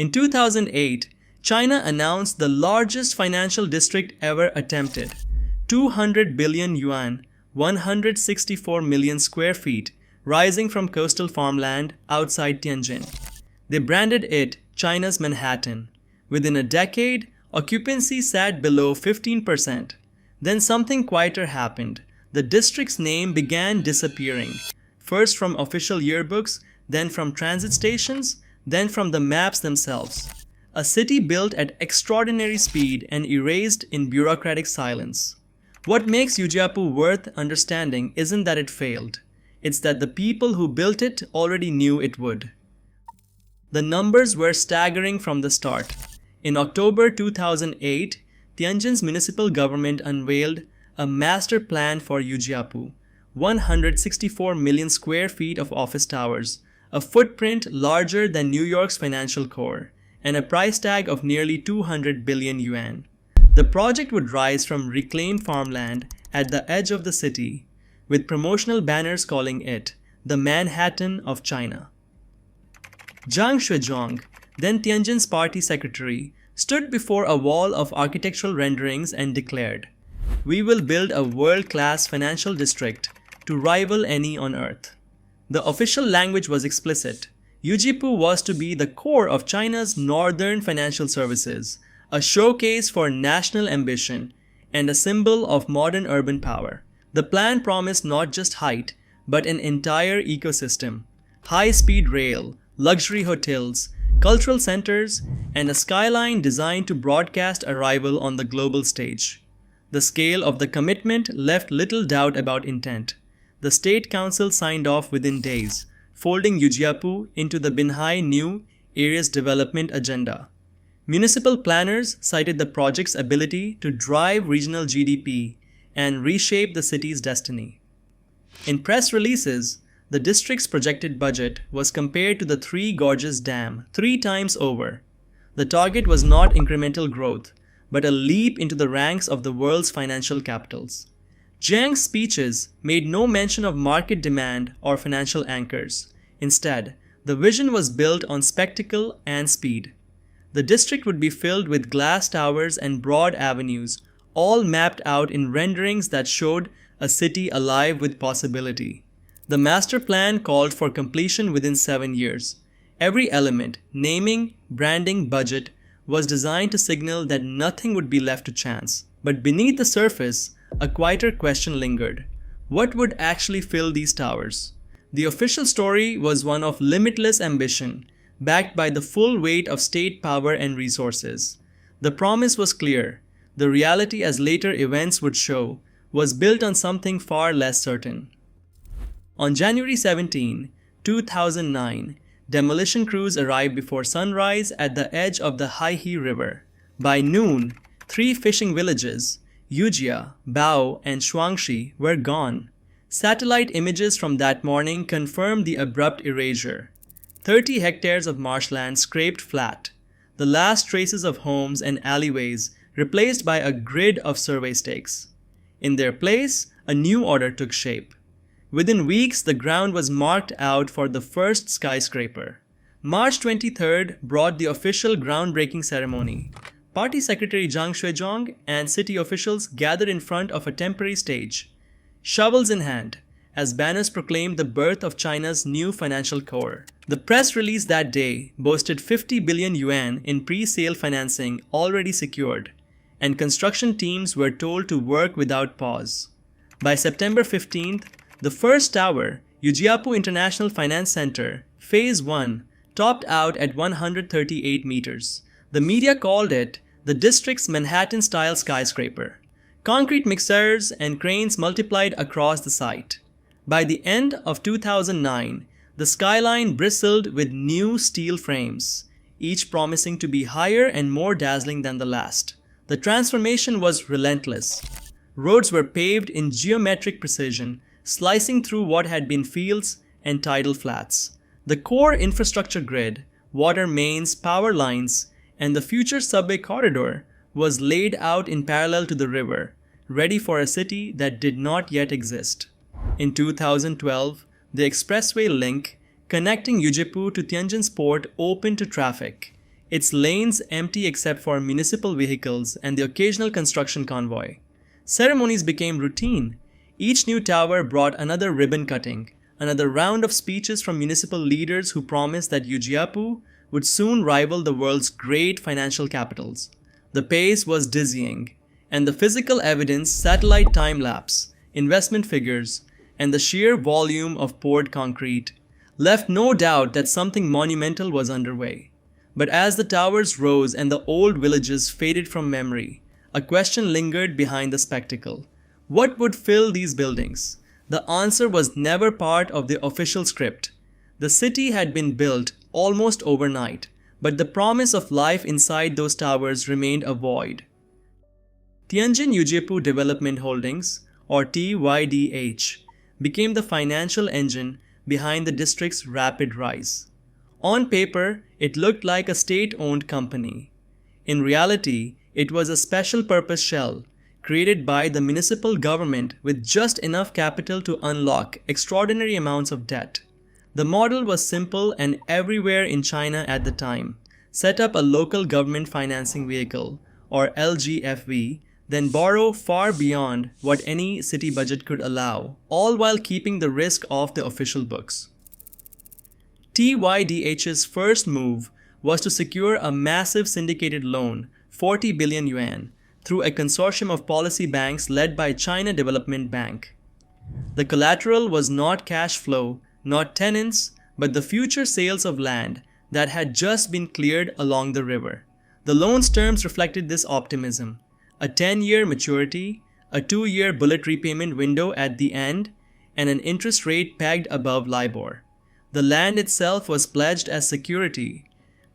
In 2008, China announced the largest financial district ever attempted, 200 billion yuan, 164 million square feet, rising from coastal farmland outside Tianjin. They branded it China's Manhattan. Within a decade, occupancy sat below 15%. Then something quieter happened. The district's name began disappearing, first from official yearbooks, then from transit stations, then from the maps themselves. A city built at extraordinary speed and erased in bureaucratic silence. What makes Yujiapu worth understanding isn't that it failed. It's that the people who built it already knew it would. The numbers were staggering from the start. In October 2008, Tianjin's municipal government unveiled a master plan for Yujiapu, 164 million square feet of office towers, a footprint larger than New York's financial core, and a price tag of nearly 200 billion yuan. The project would rise from reclaimed farmland at the edge of the city, with promotional banners calling it the Manhattan of China. Zhang Shuizhuang, then Tianjin's party secretary, stood before a wall of architectural renderings and declared, "We will build a world-class financial district to rival any on earth." The official language was explicit. Yujiapu was to be the core of China's northern financial services, a showcase for national ambition, and a symbol of modern urban power. The plan promised not just height, but an entire ecosystem: high-speed rail, luxury hotels, cultural centers, and a skyline designed to broadcast arrival on the global stage. The scale of the commitment left little doubt about intent. The State Council signed off within days, folding Yujiapu into the Binhai New Areas Development Agenda. Municipal planners cited the project's ability to drive regional GDP and reshape the city's destiny. In press releases, the district's projected budget was compared to the Three Gorges Dam 3 times over. The target was not incremental growth, but a leap into the ranks of the world's financial capitals. Jiang's speeches made no mention of market demand or financial anchors. Instead, the vision was built on spectacle and speed. The district would be filled with glass towers and broad avenues, all mapped out in renderings that showed a city alive with possibility. The master plan called for completion within 7 years. Every element, naming, branding, budget, was designed to signal that nothing would be left to chance. But beneath the surface, a quieter question lingered. What would actually fill these towers? The official story was one of limitless ambition, backed by the full weight of state power and resources. The promise was clear. The reality, as later events would show, was built on something far less certain. On January 17, 2009, demolition crews arrived before sunrise at the edge of the Haihe River. By noon, 3 fishing villages, Yujia, Bao, and Shuangshi, were gone. Satellite images from that morning confirmed the abrupt erasure. 30 hectares of marshland scraped flat, the last traces of homes and alleyways replaced by a grid of survey stakes. In their place, a new order took shape. Within weeks, the ground was marked out for the first skyscraper. March 23rd brought the official groundbreaking ceremony. Party Secretary Zhang Shuizhuang and city officials gathered in front of a temporary stage, shovels in hand, as banners proclaimed the birth of China's new financial core. The press release that day boasted 50 billion yuan in pre-sale financing already secured, and construction teams were told to work without pause. By September 15th, the first tower, Yujiapu International Finance Center, Phase 1, topped out at 138 meters. The media called it the district's Manhattan-style skyscraper. Concrete mixers and cranes multiplied across the site. By the end of 2009, the skyline bristled with new steel frames, each promising to be higher and more dazzling than the last. The transformation was relentless. Roads were paved in geometric precision, slicing through what had been fields and tidal flats. The core infrastructure grid, water mains, power lines, and the future subway corridor was laid out in parallel to the river, ready for a city that did not yet exist. In 2012, the expressway link connecting Yujiapu to Tianjin's port opened to traffic. its lanes empty except for municipal vehicles and the occasional construction convoy. Ceremonies became routine. Each new tower brought another ribbon cutting, another round of speeches from municipal leaders who promised that Yujiapu would soon rival the world's great financial capitals. The pace was dizzying, and the physical evidence, satellite time-lapse, investment figures, and the sheer volume of poured concrete left no doubt that something monumental was underway. But as the towers rose and the old villages faded from memory, a question lingered behind the spectacle. What would fill these buildings? The answer was never part of the official script. The city had been built almost overnight, but the promise of life inside those towers remained a void. Tianjin Yujiapu Development Holdings, or TYDH, became the financial engine behind the district's rapid rise. On paper, it looked like a state-owned company. In reality, it was a special-purpose shell created by the municipal government with just enough capital to unlock extraordinary amounts of debt. The model was simple and everywhere in China at the time. Set up a local government financing vehicle, or LGFV, then borrow far beyond what any city budget could allow, all while keeping the risk off the official books. TYDH's first move was to secure a massive syndicated loan, 40 billion yuan, through a consortium of policy banks led by China Development Bank. The collateral was not cash flow, not tenants, but the future sales of land that had just been cleared along the river. The loan's terms reflected this optimism: a 10-year maturity, a 2-year bullet repayment window at the end, and an interest rate pegged above LIBOR. The land itself was pledged as security,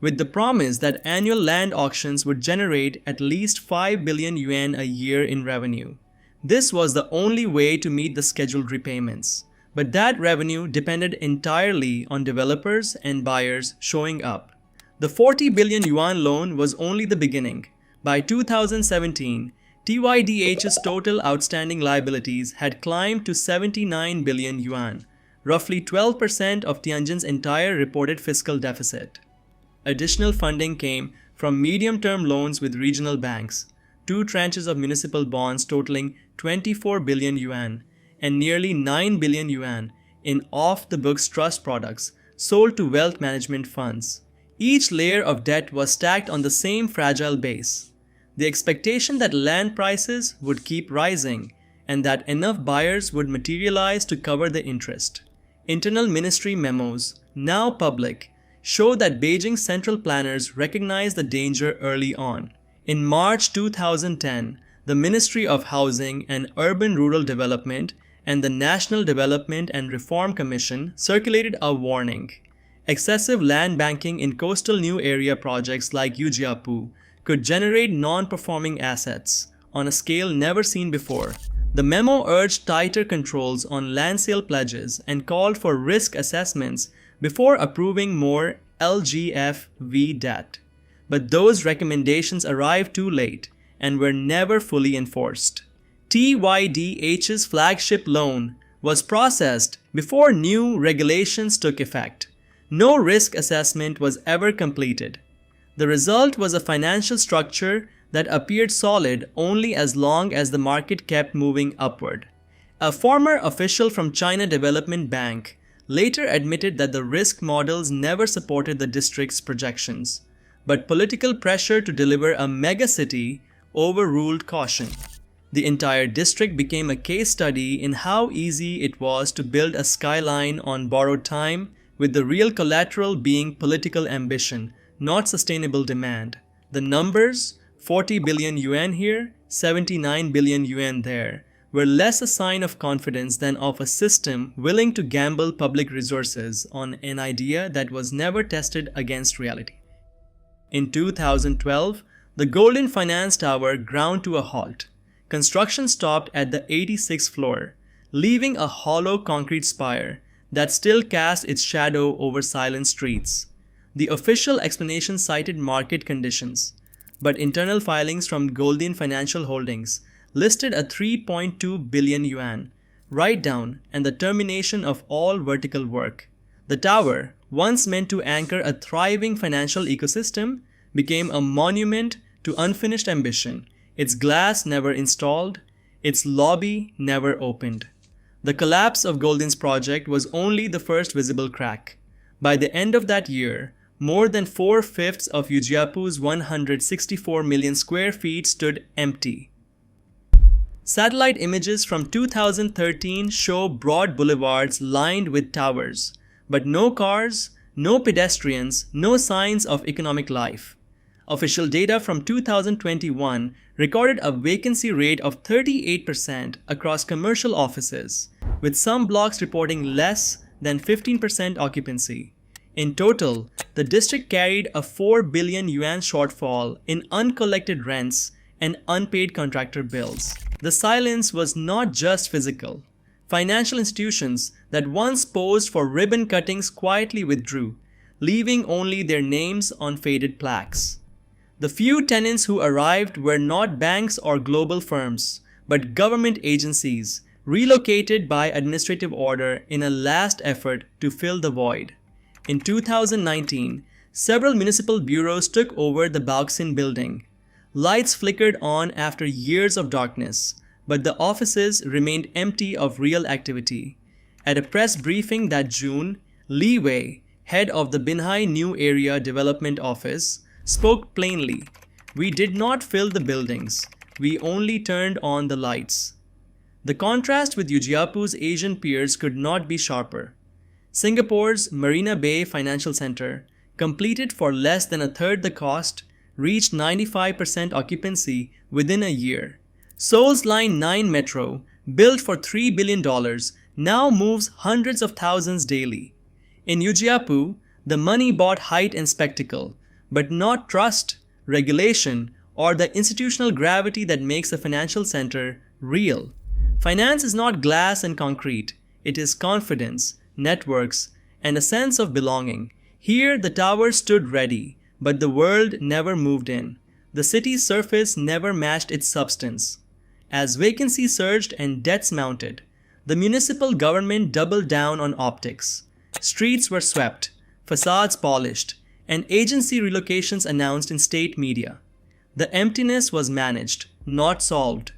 with the promise that annual land auctions would generate at least 5 billion yuan a year in revenue. This was the only way to meet the scheduled repayments, but that revenue depended entirely on developers and buyers showing up. The 40 billion yuan loan was only the beginning. By 2017, TYDH's total outstanding liabilities had climbed to 79 billion yuan, roughly 12% of Tianjin's entire reported fiscal deficit. Additional funding came from medium-term loans with regional banks, 2 tranches of municipal bonds totaling 24 billion yuan, and nearly 9 billion yuan in off-the-books trust products sold to wealth management funds. Each layer of debt was stacked on the same fragile base. The expectation that land prices would keep rising and that enough buyers would materialize to cover the interest. Internal ministry memos, now public, show that Beijing's central planners recognized the danger early on. In March 2010, the Ministry of Housing and Urban-Rural Development and the National Development and Reform Commission circulated a warning. Excessive land banking in coastal new area projects like Yujiapu could generate non-performing assets on a scale never seen before. The memo urged tighter controls on land sale pledges and called for risk assessments before approving more LGFV debt. But those recommendations arrived too late and were never fully enforced. TYDH's flagship loan was processed before new regulations took effect. No risk assessment was ever completed. The result was a financial structure that appeared solid only as long as the market kept moving upward. A former official from China Development Bank later admitted that the risk models never supported the district's projections, but political pressure to deliver a megacity overruled caution. The entire district became a case study in how easy it was to build a skyline on borrowed time, with the real collateral being political ambition, not sustainable demand. The numbers, 40 billion yuan here, 79 billion yuan there, were less a sign of confidence than of a system willing to gamble public resources on an idea that was never tested against reality. In 2012, the Goldin Finance Tower ground to a halt. Construction stopped at the 86th floor, leaving a hollow concrete spire that still cast its shadow over silent streets. The official explanation cited market conditions, but internal filings from Goldin Financial Holdings listed a 3.2 billion yuan write-down and the termination of all vertical work. The tower, once meant to anchor a thriving financial ecosystem, became a monument to unfinished ambition, its glass never installed, its lobby never opened. The collapse of Goldin's project was only the first visible crack. By the end of that year, more than 4/5 of Yujiapu's 164 million square feet stood empty. Satellite images from 2013 show broad boulevards lined with towers, but no cars, no pedestrians, no signs of economic life. Official data from 2021 recorded a vacancy rate of 38% across commercial offices, with some blocks reporting less than 15% occupancy. In total, the district carried a 4 billion yuan shortfall in uncollected rents and unpaid contractor bills. The silence was not just physical. Financial institutions that once posed for ribbon cuttings quietly withdrew, leaving only their names on faded plaques. The few tenants who arrived were not banks or global firms, but government agencies relocated by administrative order in a last effort to fill the void. In 2019, several municipal bureaus took over the Baoxin building. Lights flickered on after years of darkness, but the offices remained empty of real activity. At a press briefing that June, Li Wei, head of the Binhai New Area Development Office, spoke plainly. "We did not fill the buildings. We only turned on the lights." The contrast with Yujiapu's Asian peers could not be sharper. Singapore's Marina Bay Financial Center, completed for less than a third the cost, reached 95% occupancy within a year. Seoul's Line 9 metro, built for $3 billion, now moves hundreds of thousands daily. In Yujiapu, the money bought height and spectacle, but not trust, regulation, or the institutional gravity that makes a financial center real. Finance is not glass and concrete. It is confidence, networks, and a sense of belonging. Here, the tower stood ready, but the world never moved in. The city's surface never matched its substance. As vacancy surged and debts mounted, the municipal government doubled down on optics. Streets were swept, facades polished, and agency relocations announced in state media. The emptiness was managed, not solved.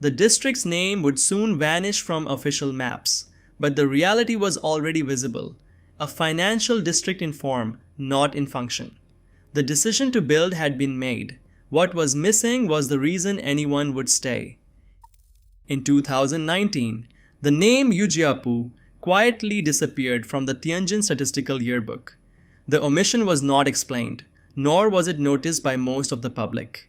The district's name would soon vanish from official maps, but the reality was already visible. A financial district in form, not in function. The decision to build had been made. What was missing was the reason anyone would stay. In 2019, the name Yujiapu quietly disappeared from the Tianjin Statistical Yearbook. The omission was not explained, nor was it noticed by most of the public.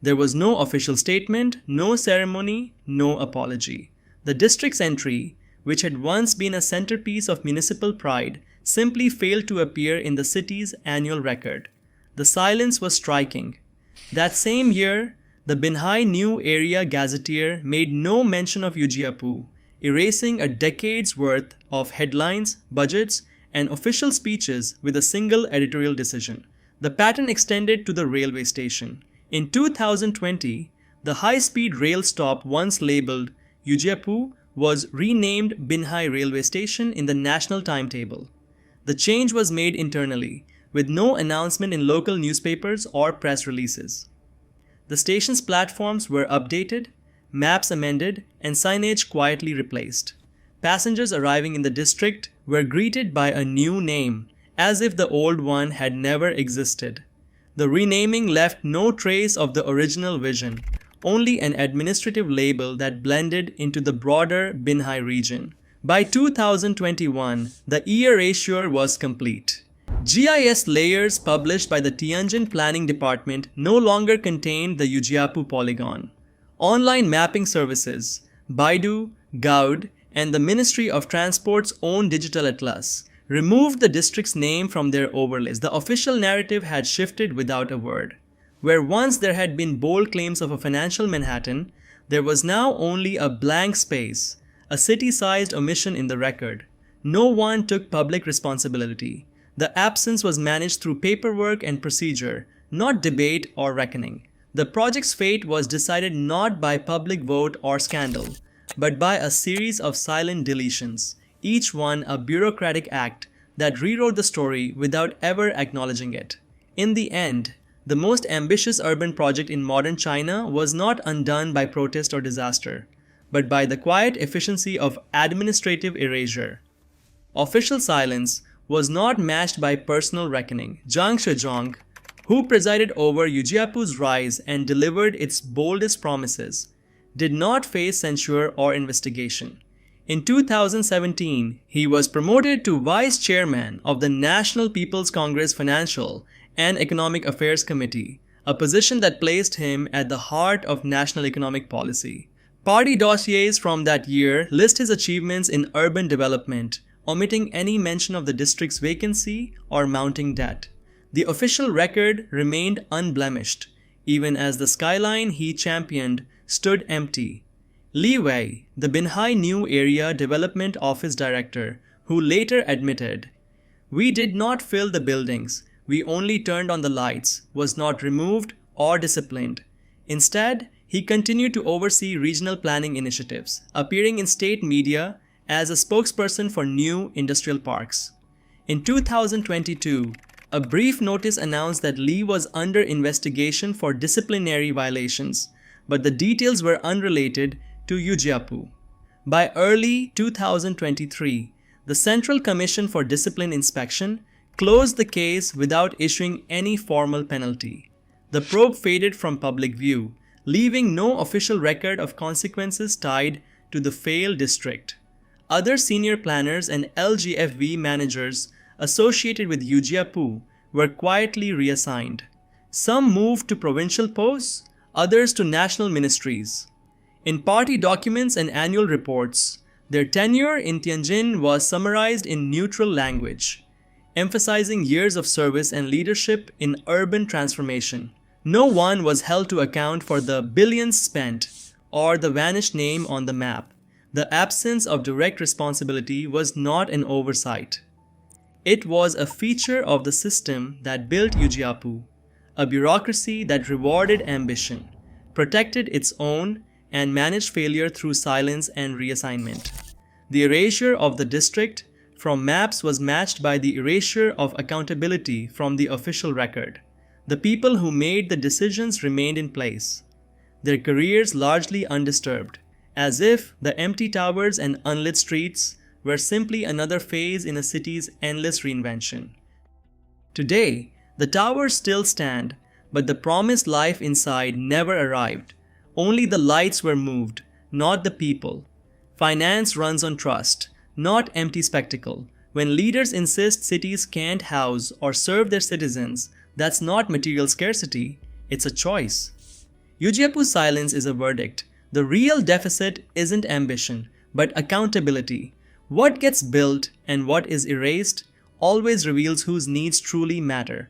There was no official statement, no ceremony, no apology. The district's entry, which had once been a centerpiece of municipal pride, simply failed to appear in the city's annual record. The silence was striking. That same year, the Binhai New Area Gazetteer made no mention of Yujiapu, erasing a decade's worth of headlines, budgets, and official speeches with a single editorial decision. The pattern extended to the railway station. In 2020, the high-speed rail stop once labeled Yujiapu was renamed Binhai Railway Station in the national timetable. The change was made internally, with no announcement in local newspapers or press releases. The station's platforms were updated, maps amended, and signage quietly replaced. Passengers arriving in the district were greeted by a new name, as if the old one had never existed. The renaming left no trace of the original vision, only an administrative label that blended into the broader Binhai region. By 2021, the erasure was complete. GIS layers published by the Tianjin Planning Department no longer contained the Yujiapu polygon. Online mapping services, Baidu, Gaud, and the Ministry of Transport's own digital atlas removed the district's name from their overlays. The official narrative had shifted without a word. Where once there had been bold claims of a financial Manhattan, there was now only a blank space, a city-sized omission in the record. No one took public responsibility. The absence was managed through paperwork and procedure, not debate or reckoning. The project's fate was decided not by public vote or scandal, but by a series of silent deletions, each one a bureaucratic act that rewrote the story without ever acknowledging it. In the end, The most ambitious urban project in modern China was not undone by protest or disaster, but by the quiet efficiency of administrative erasure. Official silence was not matched by personal reckoning. Zhang Shizhong, who presided over Yujiapu's rise and delivered its boldest promises, did not face censure or investigation. In 2017, he was promoted to vice chairman of the National People's Congress Financial and Economic Affairs Committee, a position that placed him at the heart of national economic policy. Party dossiers from that year list his achievements in urban development, omitting any mention of the district's vacancy or mounting debt. The official record remained unblemished, even as the skyline he championed stood empty. Li Wei, the Binhai New Area Development Office Director, who later admitted, "We did not fill the buildings, we only turned on the lights," was not removed or disciplined. Instead, he continued to oversee regional planning initiatives, appearing in state media as a spokesperson for new industrial parks. In 2022, a brief notice announced that Li was under investigation for disciplinary violations, but the details were unrelated to Yujiapu. By early 2023, the Central Commission for Discipline Inspection closed the case without issuing any formal penalty. The probe faded from public view, leaving no official record of consequences tied to the failed district. Other senior planners and LGFV managers associated with Yujiapu were quietly reassigned. Some moved to provincial posts, others to national ministries. In party documents and annual reports, their tenure in Tianjin was summarized in neutral language, emphasizing years of service and leadership in urban transformation. No one was held to account for the billions spent or the vanished name on the map. The absence of direct responsibility was not an oversight. It was a feature of the system that built Yujiapu, a bureaucracy that rewarded ambition, protected its own, and managed failure through silence and reassignment. The erasure of the district from maps was matched by the erasure of accountability from the official record. The people who made the decisions remained in place, their careers largely undisturbed, as if the empty towers and unlit streets were simply another phase in a city's endless reinvention. Today, the towers still stand, but the promised life inside never arrived. Only the lights were moved, not the people. Finance runs on trust, not empty spectacle. When leaders insist cities can't house or serve their citizens, that's not material scarcity, it's a choice. Yujiapu's silence is a verdict. The real deficit isn't ambition, but accountability. What gets built and what is erased always reveals whose needs truly matter.